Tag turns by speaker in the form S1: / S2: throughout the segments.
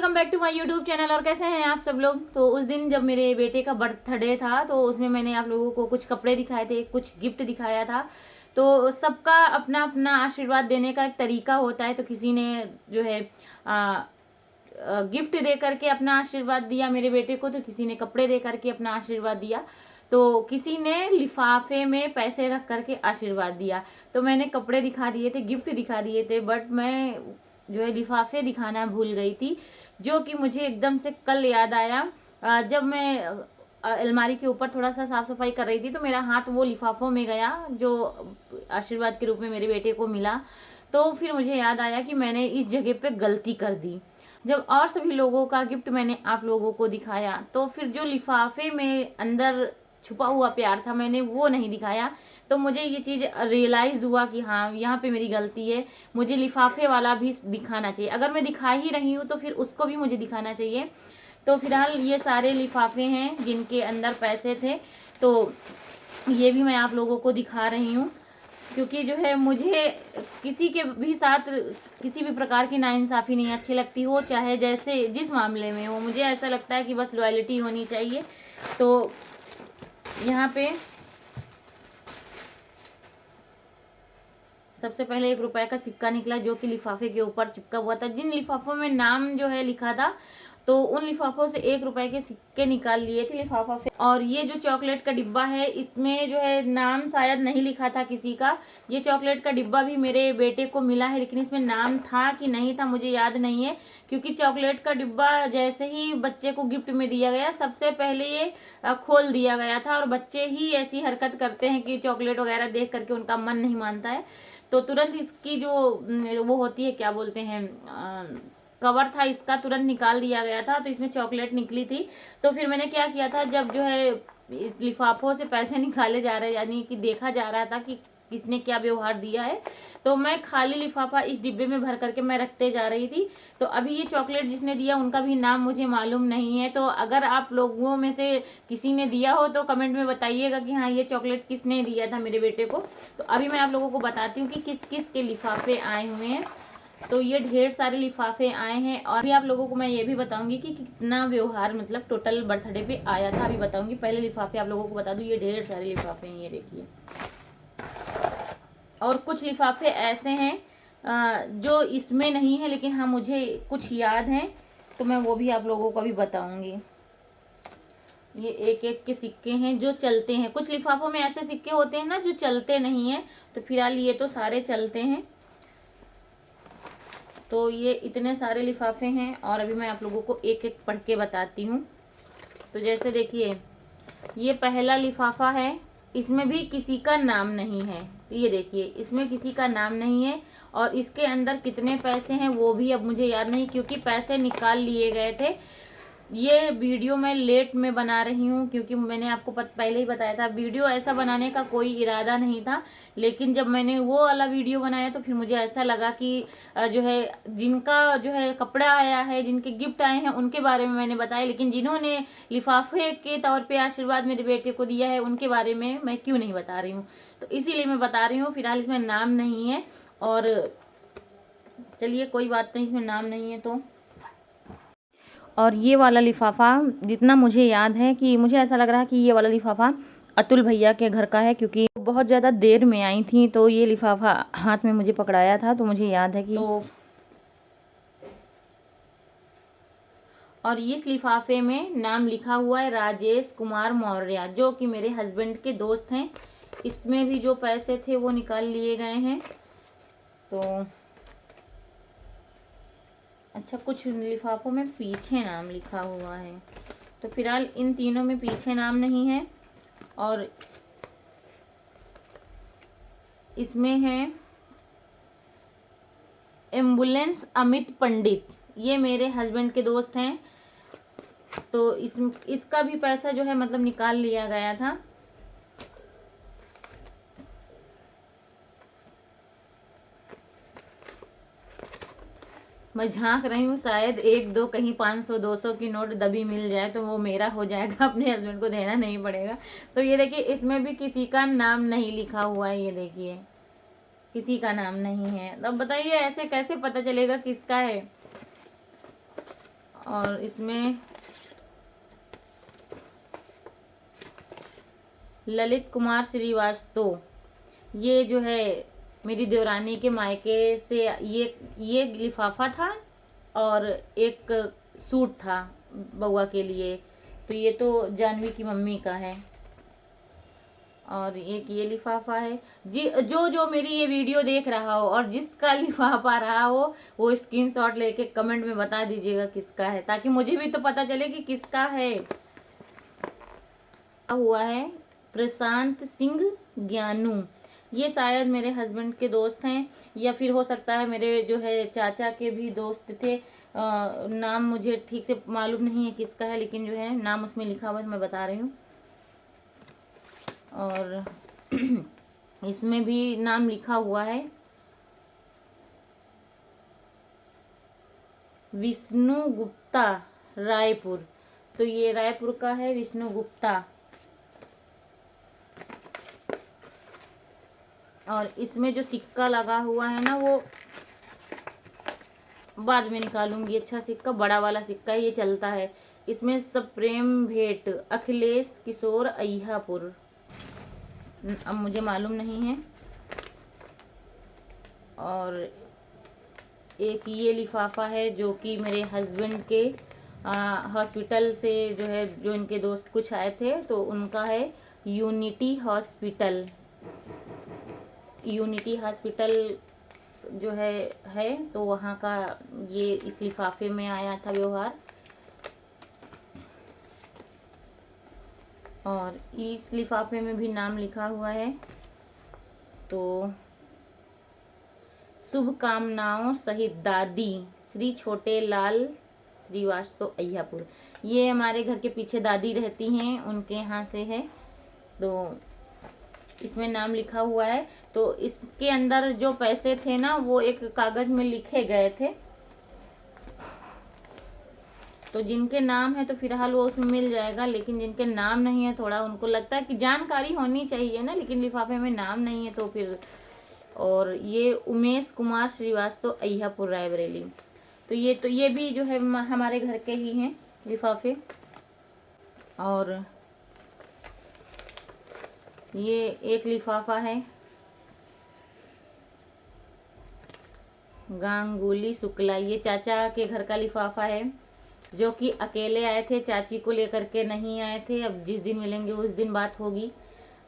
S1: Welcome back to my YouTube channel. और कैसे हैं आप सब लोग। तो उस दिन जब मेरे बेटे का बर्थडे था तो उसमें मैंने आप लोगों को कुछ कपड़े दिखाए थे, कुछ गिफ्ट दिखाया था। तो सबका अपना अपना आशीर्वाद देने का एक तरीका होता है। तो किसी ने जो है गिफ्ट दे करके अपना आशीर्वाद दिया मेरे बेटे को, तो किसी ने कपड़े दे करके अपना आशीर्वाद दिया, तो किसी ने लिफाफे में पैसे रख करके आशीर्वाद दिया। तो मैंने कपड़े दिखा दिए थे, गिफ्ट दिखा दिए थे, बट मैं जो है लिफाफे दिखाना भूल गई थी, जो कि मुझे एकदम से कल याद आया। जब मैं अलमारी के ऊपर थोड़ा सा साफ सफाई कर रही थी तो मेरा हाथ वो लिफाफों में गया जो आशीर्वाद के रूप में मेरे बेटे को मिला। तो फिर मुझे याद आया कि मैंने इस जगह पे गलती कर दी। जब और सभी लोगों का गिफ्ट मैंने आप लोगों को दिखाया तो फिर जो लिफाफे में अंदर छुपा हुआ प्यार था मैंने वो नहीं दिखाया। तो मुझे ये चीज़ रियलाइज़ हुआ कि हाँ, यहाँ पे मेरी गलती है, मुझे लिफाफे वाला भी दिखाना चाहिए। अगर मैं दिखा ही रही हूँ तो फिर उसको भी मुझे दिखाना चाहिए। तो फिलहाल ये सारे लिफाफे हैं जिनके अंदर पैसे थे, तो ये भी मैं आप लोगों को दिखा रही हूँ, क्योंकि जो है मुझे किसी के भी साथ किसी भी प्रकार की नाइंसाफ़ी नहीं अच्छी लगती हो, चाहे जैसे जिस मामले में हो। मुझे ऐसा लगता है कि बस लॉयल्टी होनी चाहिए। तो यहाँ पे सबसे पहले 1 रुपए का सिक्का निकला जो कि लिफाफे के ऊपर चिपका हुआ था। जिन लिफाफों में नाम जो है लिखा था तो उन लिफाफों से 1 रुपए के सिक्के निकाल लिए थे लिफाफा से। और ये जो चॉकलेट का डिब्बा है इसमें जो है नाम शायद नहीं लिखा था किसी का। ये चॉकलेट का डिब्बा भी मेरे बेटे को मिला है, लेकिन इसमें नाम था कि नहीं था मुझे याद नहीं है, क्योंकि चॉकलेट का डिब्बा जैसे ही बच्चे को गिफ्ट में दिया गया सबसे पहले ये खोल दिया गया था। और बच्चे ही ऐसी हरकत करते हैं कि चॉकलेट वगैरह देख करके उनका मन नहीं मानता है, तो तुरंत इसकी जो वो होती है, क्या बोलते हैं, कवर था इसका, तुरंत निकाल दिया गया था। तो इसमें चॉकलेट निकली थी। तो फिर मैंने क्या किया था, जब जो है इस लिफाफों से पैसे निकाले जा रहे, यानी कि देखा जा रहा था कि किसने क्या व्यवहार दिया है, तो मैं खाली लिफाफा इस डिब्बे में भर करके मैं रखते जा रही थी। तो अभी ये चॉकलेट जिसने दिया उनका भी नाम मुझे मालूम नहीं है। तो अगर आप लोगों में से किसी ने दिया हो तो कमेंट में बताइएगा कि हाँ, ये चॉकलेट किसने दिया था मेरे बेटे को। तो अभी मैं आप लोगों को बताती हूँ कि किस किस के लिफाफे आए हुए हैं। तो ये ढेर सारे लिफाफे आए हैं। और भी आप लोगों को मैं ये भी बताऊंगी कि कितना व्यवहार मतलब टोटल बर्थडे पे आया था, अभी बताऊंगी। पहले लिफाफे आप लोगों को बता दूं, ये ढेर सारे लिफाफे हैं, ये देखिए। और कुछ लिफाफे ऐसे हैं जो इसमें नहीं है, लेकिन हाँ मुझे कुछ याद हैं, तो मैं वो भी आप लोगों को भी बताऊंगी। ये एक एक के सिक्के हैं जो चलते हैं। कुछ लिफाफों में ऐसे सिक्के होते हैं ना जो चलते नहीं हैं, तो फिलहाल ये तो सारे चलते हैं। तो ये इतने सारे लिफाफे हैं और अभी मैं आप लोगों को एक एक पढ़ के बताती हूँ। तो जैसे देखिए, ये पहला लिफाफा है, इसमें भी किसी का नाम नहीं है। तो ये देखिए, इसमें किसी का नाम नहीं है। और इसके अंदर कितने पैसे हैं वो भी अब मुझे याद नहीं, क्योंकि पैसे निकाल लिए गए थे। ये वीडियो मैं लेट में बना रही हूँ, क्योंकि मैंने आपको पहले ही बताया था वीडियो ऐसा बनाने का कोई इरादा नहीं था। लेकिन जब मैंने वो वाला वीडियो बनाया तो फिर मुझे ऐसा लगा कि जो है जिनका जो है कपड़ा आया है, जिनके गिफ्ट आए हैं उनके बारे में मैंने बताया, लेकिन जिन्होंने लिफाफे के तौर पे आशीर्वाद मेरे बेटे को दिया है उनके बारे में मैं क्यों नहीं बता रही हूँ। तो इसीलिए मैं बता रही हूँ। फिलहाल इसमें नाम नहीं है, और चलिए कोई बात नहीं, इसमें नाम नहीं है तो। और ये वाला लिफाफा जितना मुझे याद है, कि मुझे ऐसा लग रहा है कि ये वाला लिफाफा अतुल भैया के घर का है, क्योंकि बहुत ज़्यादा देर में आई थी तो ये लिफाफा हाथ में मुझे पकड़ाया था, तो मुझे याद है कि और इस लिफाफे में नाम लिखा हुआ है राजेश कुमार मौर्य, जो कि मेरे हस्बैंड के दोस्त हैं। इसमें भी जो पैसे थे वो निकाल लिए गए हैं। तो अच्छा, कुछ लिफाफों में पीछे नाम लिखा हुआ है, तो फिलहाल इन तीनों में पीछे नाम नहीं है। और इसमें है एम्बुलेंस अमित पंडित, ये मेरे हस्बैंड के दोस्त हैं। तो इसका भी पैसा जो है मतलब निकाल लिया गया था। मैं झांक रही हूँ, शायद 1-2 कहीं 500-200 की नोट दबी मिल जाए तो वो मेरा हो जाएगा, अपने हस्बैंड को देना नहीं पड़ेगा। तो ये देखिए, इसमें भी किसी का नाम नहीं लिखा हुआ है, ये देखिए किसी का नाम नहीं है। अब बताइए ऐसे कैसे पता चलेगा किसका है। और इसमें ललित कुमार श्रीवास्तव, ये जो है मेरी देवरानी के मायके से ये लिफाफा था और एक सूट था बउआ के लिए। तो ये तो जानवी की मम्मी का है। और एक ये लिफाफा है जी। जो जो मेरी ये वीडियो देख रहा हो और जिसका लिफाफा रहा हो वो स्क्रीनशॉट लेके कमेंट में बता दीजिएगा किसका है, ताकि मुझे भी तो पता चले कि किसका है। हुआ है प्रशांत सिंह ज्ञानू, ये शायद मेरे हस्बैंड के दोस्त हैं या फिर हो सकता है मेरे जो है चाचा के भी दोस्त थे। नाम मुझे ठीक से मालूम नहीं है किसका है, लेकिन जो है नाम उसमें लिखा हुआ है, मैं बता रही हूँ। और इसमें भी नाम लिखा हुआ है विष्णु गुप्ता रायपुर। तो ये रायपुर का है विष्णु गुप्ता। और इसमें जो सिक्का लगा हुआ है ना वो बाद में निकालूंगी। अच्छा सिक्का, बड़ा वाला सिक्का ये चलता है। इसमें सब प्रेम भेंट अखिलेश किशोर अहियापुर, अब मुझे मालूम नहीं है। और एक ये लिफाफा है जो कि मेरे हस्बैंड के हॉस्पिटल से जो है, जो इनके दोस्त कुछ आए थे तो उनका है यूनिटी हॉस्पिटल। यूनिटी हॉस्पिटल जो है तो वहाँ का ये इस लिफाफे में आया था व्यवहार। और इस लिफाफे में भी नाम लिखा हुआ है। तो शुभकामनाओं सहित दादी श्री छोटे लाल श्रीवास्तव अहियापुर, ये हमारे घर के पीछे दादी रहती हैं, उनके यहाँ से है। तो इसमें नाम लिखा हुआ है। तो इसके अंदर जो पैसे थे ना वो एक कागज में लिखे गए थे। तो जिनके नाम है तो फिलहाल वो उसमें मिल जाएगा, लेकिन जिनके नाम नहीं है थोड़ा उनको लगता है कि जानकारी होनी चाहिए ना, लेकिन लिफाफे में नाम नहीं है तो फिर। और ये उमेश कुमार श्रीवास्तव अहियापुर रायबरेली। तो ये भी जो है हमारे घर के ही हैं लिफाफे। और ये एक लिफाफा है गांगुली शुक्ला, ये चाचा के घर का लिफाफा है, जो कि अकेले आए थे, चाची को लेकर के नहीं आए थे। अब जिस दिन मिलेंगे उस दिन बात होगी।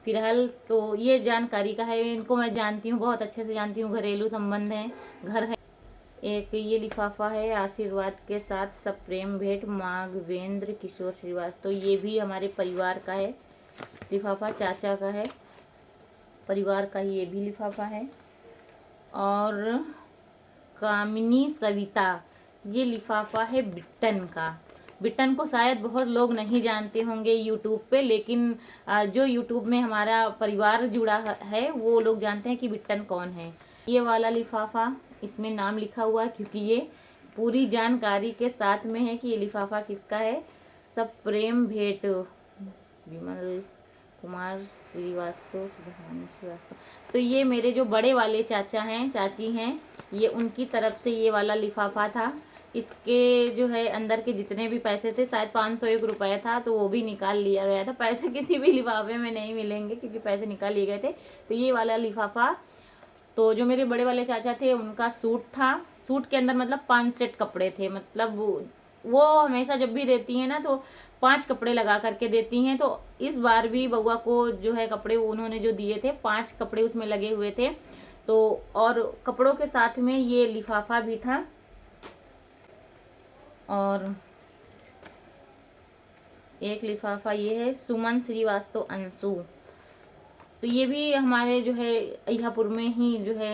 S1: फिलहाल तो ये जानकारी का है, इनको मैं जानती हूँ, बहुत अच्छे से जानती हूँ, घरेलू संबंध है, घर है। एक ये लिफाफा है आशीर्वाद के साथ सब प्रेम भेंट माघवेंद्र किशोर श्रीवास्तव, ये भी हमारे परिवार का है लिफाफा, चाचा का है, परिवार का ही ये भी लिफाफा है। और कामिनी सविता, ये लिफाफा है बिट्टन का। बिट्टन को शायद बहुत लोग नहीं जानते होंगे यूट्यूब पे, लेकिन जो यूट्यूब में हमारा परिवार जुड़ा है वो लोग जानते हैं कि बिट्टन कौन है। ये वाला लिफाफा, इसमें नाम लिखा हुआ है क्योंकि ये पूरी जानकारी के साथ में है कि ये लिफाफा किसका है। सब प्रेम भेंट विमल कुमार श्रीवास्तव श्रीवास्तव। तो ये मेरे जो बड़े वाले चाचा हैं, चाची हैं, ये उनकी तरफ से ये वाला लिफाफा था। इसके जो है अंदर के जितने भी पैसे थे, शायद 501 रुपये था, तो वो भी निकाल लिया गया था। पैसे किसी भी लिफाफे में नहीं मिलेंगे क्योंकि पैसे निकाल लिए गए थे। तो ये वाला लिफाफा, तो जो मेरे बड़े वाले चाचा थे उनका सूट था। सूट के अंदर मतलब 5 सेट कपड़े थे। मतलब वो हमेशा जब भी देती हैं ना तो 5 कपड़े लगा करके देती हैं। तो इस बार भी बउआ को जो है कपड़े उन्होंने जो दिए थे, 5 कपड़े उसमें लगे हुए थे। तो और कपड़ों के साथ में ये लिफाफा भी था। और एक लिफाफा ये है सुमन श्रीवास्तव अंशु, तो ये भी हमारे जो है अहियापुर में ही जो है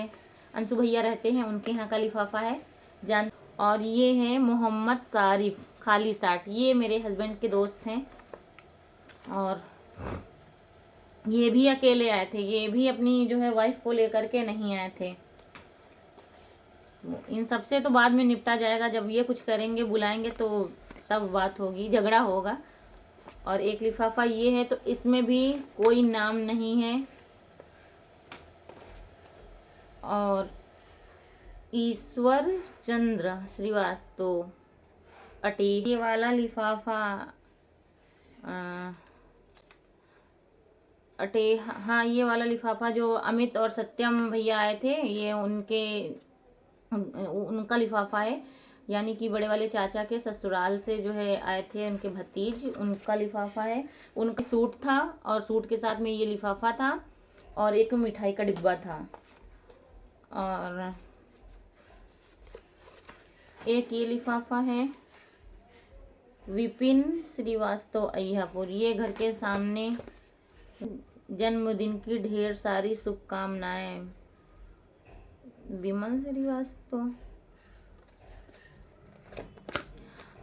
S1: अंशु भैया रहते हैं, उनके यहाँ का लिफाफा है जान। और ये है मोहम्मद सारिफ खाली साठ, ये मेरे हस्बैंड के दोस्त हैं। और ये भी अकेले आए थे, ये भी अपनी जो है वाइफ को लेकर के नहीं आए थे। इन सबसे तो बाद में निपटा जाएगा, जब ये कुछ करेंगे बुलाएंगे तो तब बात होगी, झगड़ा होगा। और एक लिफाफा ये है, तो इसमें भी कोई नाम नहीं है। और ईश्वर चंद्र श्रीवास्तव अटे ये वाला लिफाफा अटे हाँ, ये वाला लिफाफा जो अमित और सत्यम भैया आए थे, ये उनका लिफाफा है, यानी कि बड़े वाले चाचा के ससुराल से जो है आए थे उनके भतीज, उनका लिफाफा है। उनका सूट था और सूट के साथ में ये लिफाफा था और एक मिठाई का डिब्बा था। और एक ये लिफाफा है विपिन श्रीवास्तव अय्यापुर, ये घर के सामने, जन्मदिन की ढेर सारी शुभकामनाएं, विमल श्रीवास्तव।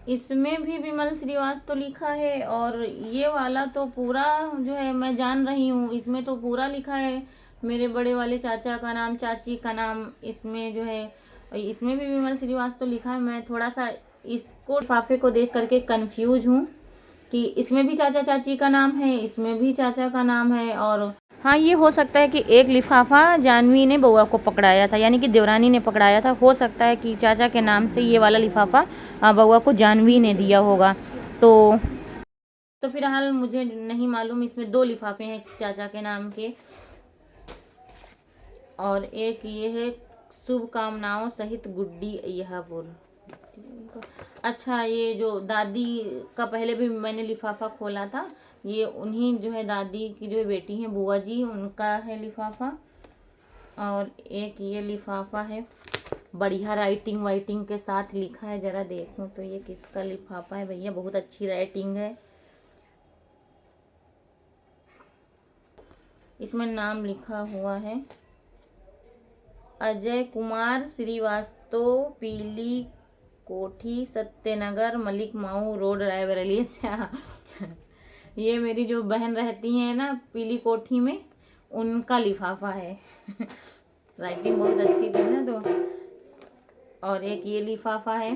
S1: इसमें भी विमल श्रीवास्तव लिखा है और ये वाला तो पूरा जो है मैं जान रही हूँ, इसमें तो पूरा लिखा है मेरे बड़े वाले चाचा का नाम, चाची का नाम, इसमें जो है इसमें भी विमल श्रीवास्तव लिखा है। मैं थोड़ा सा इसको लिफाफे को देख करके कंफ्यूज हूँ कि इसमें भी चाचा चाची का नाम है, इसमें भी चाचा का नाम है। और हाँ, ये हो सकता है कि एक लिफाफा जानवी ने बउआ को पकड़ाया था, यानी कि देवरानी ने पकड़ाया था। हो सकता है कि चाचा के नाम से ये वाला लिफाफा बउआ को जानवी ने दिया होगा। तो फिलहाल मुझे नहीं मालूम, इसमें 2 लिफाफे हैं चाचा के नाम के। और एक ये है शुभकामनाओं सहित गुड्डी अय्यापुर। अच्छा, ये जो दादी का पहले भी मैंने लिफाफा खोला था, ये उन्हीं जो है दादी की जो बेटी है बुआ जी, उनका है लिफाफा। और एक ये लिफाफा है, बढ़िया राइटिंग वाइटिंग के साथ लिखा है, जरा देखूं तो ये किसका लिफाफा है भैया, बहुत अच्छी राइटिंग है। इसमें नाम लिखा हुआ है अजय कुमार श्रीवास्तव, पीली कोठी, सत्यनगर, मलिक माऊ रोड, रायबरेली। अच्छा, ये मेरी जो बहन रहती है ना पीली कोठी में, उनका लिफाफा है। राइटिंग बहुत अच्छी थी ना तो। और एक ये लिफाफा है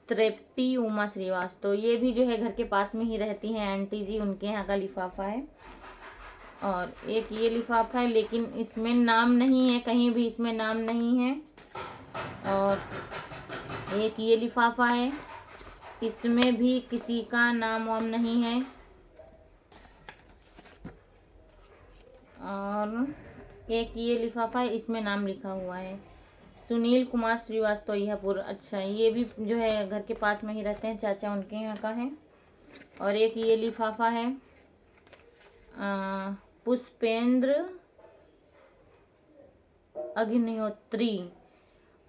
S1: तृप्ति उमा श्रीवास्तव, ये भी जो है घर के पास में ही रहती हैं आंटी जी, उनके यहाँ का लिफाफा है। और एक ये लिफाफा है, लेकिन इसमें नाम नहीं है, कहीं भी इसमें नाम नहीं है। और एक ये लिफाफा है, इसमें भी किसी का नाम वाम नहीं है। और एक ये लिफाफा है, इसमें नाम लिखा हुआ है सुनील कुमार श्रीवास्तव अय्यापुर। अच्छा, ये भी जो है घर के पास में ही रहते हैं, चाचा उनके यहाँ का है। और एक ये लिफाफा है पुष्पेंद्र अग्निहोत्री,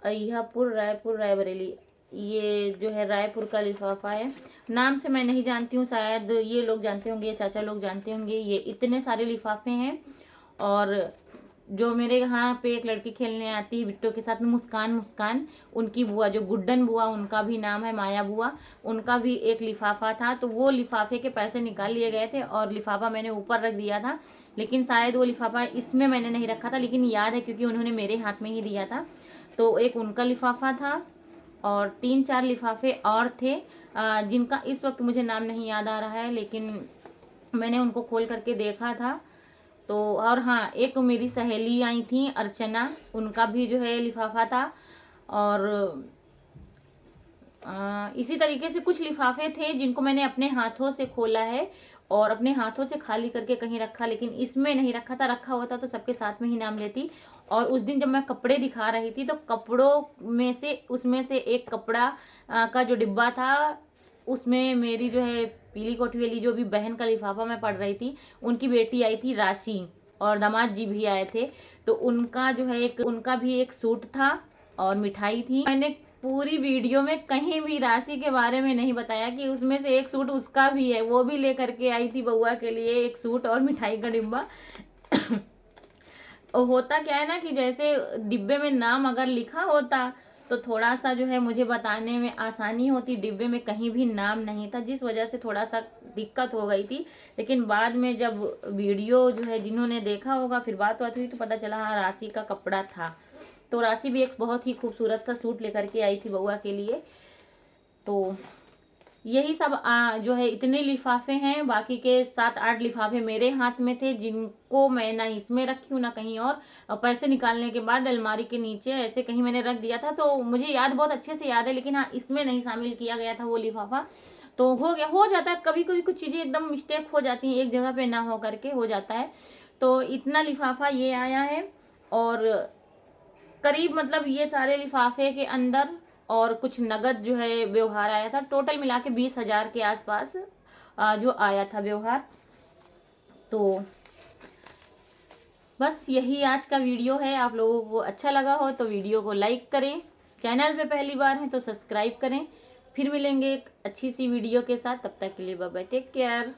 S1: अय्यापुर, रायपुर, रायबरेली, ये जो है रायपुर का लिफाफा है। नाम से मैं नहीं जानती हूँ, शायद ये लोग जानते होंगे, ये चाचा लोग जानते होंगे। ये इतने सारे लिफाफे हैं। और जो मेरे यहाँ पे एक लड़की खेलने आती है बिट्टो के साथ में, मुस्कान, उनकी बुआ जो गुड्डन बुआ, उनका भी नाम है माया बुआ, उनका भी एक लिफाफा था। तो वो लिफाफे के पैसे निकाल लिए गए थे और लिफाफा मैंने ऊपर रख दिया था, लेकिन शायद वो लिफाफा इसमें मैंने नहीं रखा था, लेकिन याद है क्योंकि उन्होंने मेरे हाथ में ही दिया था। तो एक उनका लिफाफा था और 3-4 लिफाफे और थे जिनका इस वक्त मुझे नाम नहीं याद आ रहा है, लेकिन मैंने उनको खोल करके देखा था। तो और हाँ, एक मेरी सहेली आई थी अर्चना, उनका भी जो है लिफाफा था। और इसी तरीके से कुछ लिफाफे थे जिनको मैंने अपने हाथों से खोला है और अपने हाथों से खाली करके कहीं रखा, लेकिन इसमें नहीं रखा था। रखा होता तो सबके साथ में ही नाम लेती। और उस दिन जब मैं कपड़े दिखा रही थी तो कपड़ों में से उसमें से एक कपड़ा का जो डिब्बा था, उसमें मेरी जो है पीली कोठी वाली जो भी बहन का लिफाफा मैं पढ़ रही थी, उनकी बेटी आई थी राशि और दामाद जी भी आए थे। तो उनका जो है उनका भी एक सूट था और मिठाई थी। मैंने पूरी वीडियो में कहीं भी राशि के बारे में नहीं बताया कि उसमें से एक सूट उसका भी है, वो भी लेकर के आई थी बउआ के लिए एक सूट और मिठाई का डिब्बा। और होता क्या है ना कि जैसे डिब्बे में नाम अगर लिखा होता तो थोड़ा सा जो है मुझे बताने में आसानी होती। डिब्बे में कहीं भी नाम नहीं था, जिस वजह से थोड़ा सा दिक्कत हो गई थी। लेकिन बाद में जब वीडियो जो है जिन्होंने देखा होगा, फिर बात हुई तो पता चला हाँ राशि का कपड़ा था। तो राशि भी एक बहुत ही खूबसूरत सा सूट लेकर के आई थी बउआ के लिए। तो यही सब जो है इतने लिफाफे हैं। बाकी के 7-8 लिफाफे मेरे हाथ में थे, जिनको मैं ना इसमें रखी हूँ ना कहीं और पैसे निकालने के बाद अलमारी के नीचे ऐसे कहीं मैंने रख दिया था। तो मुझे याद, बहुत अच्छे से याद है, लेकिन हाँ इसमें नहीं शामिल किया गया था वो लिफाफा। तो हो गया, हो जाता है कभी कभी, कुछ चीज़ें एकदम मिस्टेक हो जाती हैं, एक जगह पे ना हो करके हो जाता है। तो इतना लिफाफा ये आया है, और करीब मतलब ये सारे लिफाफे के अंदर और कुछ नगद जो है व्यवहार आया था। टोटल मिला के 20,000 के आसपास जो आया था व्यवहार। तो बस यही आज का वीडियो है। आप लोगों को अच्छा लगा हो तो वीडियो को लाइक करें, चैनल पे पहली बार हैं तो सब्सक्राइब करें। फिर मिलेंगे एक अच्छी सी वीडियो के साथ, तब तक के लिए बाय बाय, टेक केयर।